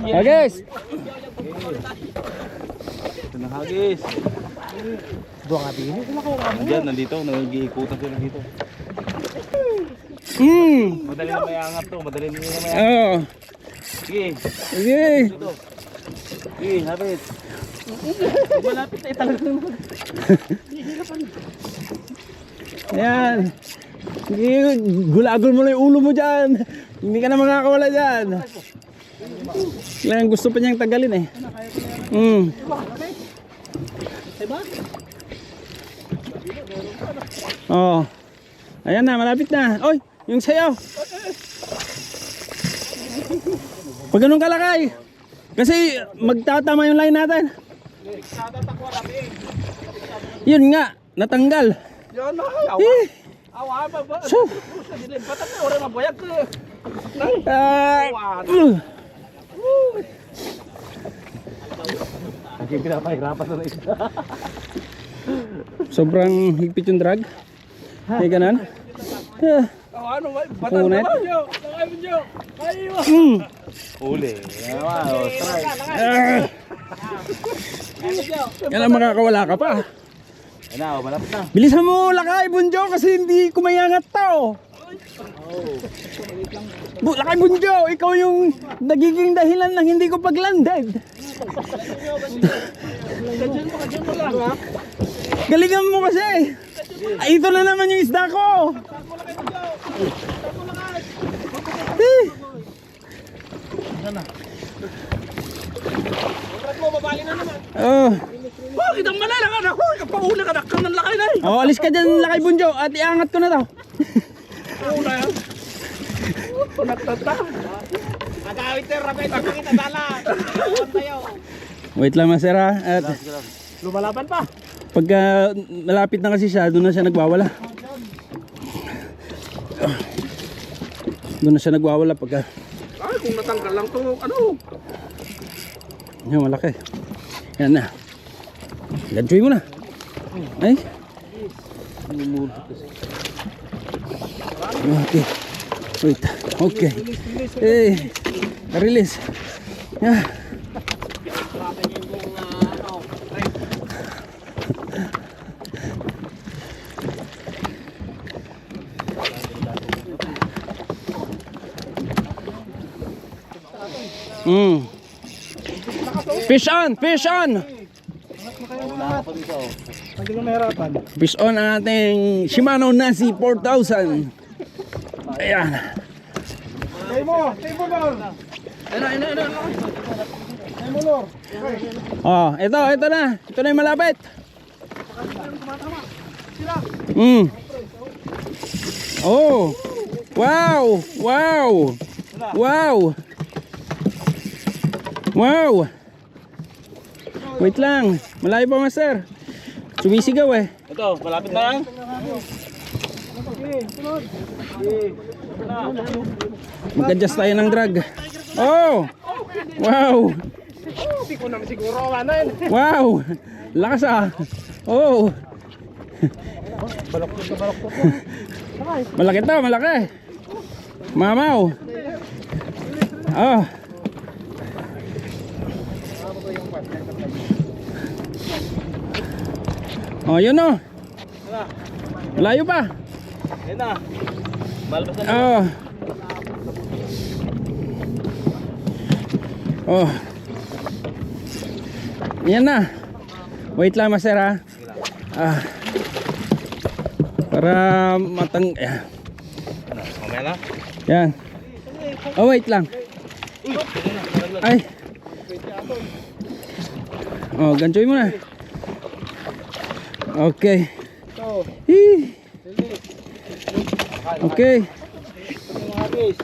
Hagis! Ito na hagis. Doon nga din. Diyan, nandito. Nag-iikutan sila dito. Madali na may angat to. Madali na may angat. Oo. Sige. Sige. Dito. Sige, hapit. Malapit na talaga. Ayan. Sige, gulagol mo na yung ulo mo dyan. Hindi ka na makakawala dyan. Kailangan gusto pa niyang tagalin eh. Oh. Ayan na, malapit na. Oy, yung sayo. Pag ganun kalakay. Kasi magtatama yung line natin. Yun nga, natanggal. Yan na kayo. Awa ba ba? So. Patay na orang maboyak ke. Ang pinapahirapan na isa. Sobrang higpit yung drag. May ganan. Ano ba? Patay Unet. na yo. Nakay mo yo. Ayo. Uli. Wow, strike. Yan ang makakawala ka pa. Ayun na, malapit na. Bilisan mo lakay, Bunjo, kasi hindi kumayangat tao. Lakay, Bunjo, ikaw yung nagiging dahilan ng hindi ko paglanded. Galingan mo kasi. Ay, ito na naman yung isda ko. Oh. Bakit ang malalang anak ko? Ikapaula ka nakang ng lakay na eh. Oh, alis ka dyan, lakay, Bunjo, at iangat ko na to. Una yan. Punatata. Agawit na rapid ako kita dala. Wait lang, masera. At Lumalaban pa. pagka malapit na kasi siya, doon na siya nagwawala. Doon na siya nagwawala pagka Ay, kung natanggal lang to, ano? yan, malaki. Yan na. Lanchoy mo na. Ay. Okay. Wait. Okay. Eh. Release. Yeah. Fish on! Fish on! Hindi ka mahirapan. Fish on ang ating Shimano Nasi 4000. Ayan. Tay mo, Lord. Ano. Tay mo, Lord. Oh, ito na. Ito na yung malapit. Oh. Wow. Wow. Wow. Wow. Wait lang. Malayo pa, master. Sumisigaw eh. Ito, malapit na lang. Mag-adjust tayo ng drag. Oh. Wow. Hindi ko naman siguro ano yun. Wow. Lakas ah. Oh. Malaki to, malaki. Mamaw. Oh. Oh, yun oh. Malayo pa. Ayun na. Malabas na. Oh. Oh. Yan na. Wait lang, master ha. Ah. Para matang... Mamaya na. Yan. Oh, wait lang. Ay. Oh, ganchoy mo na. Okay. Okay. Hagis.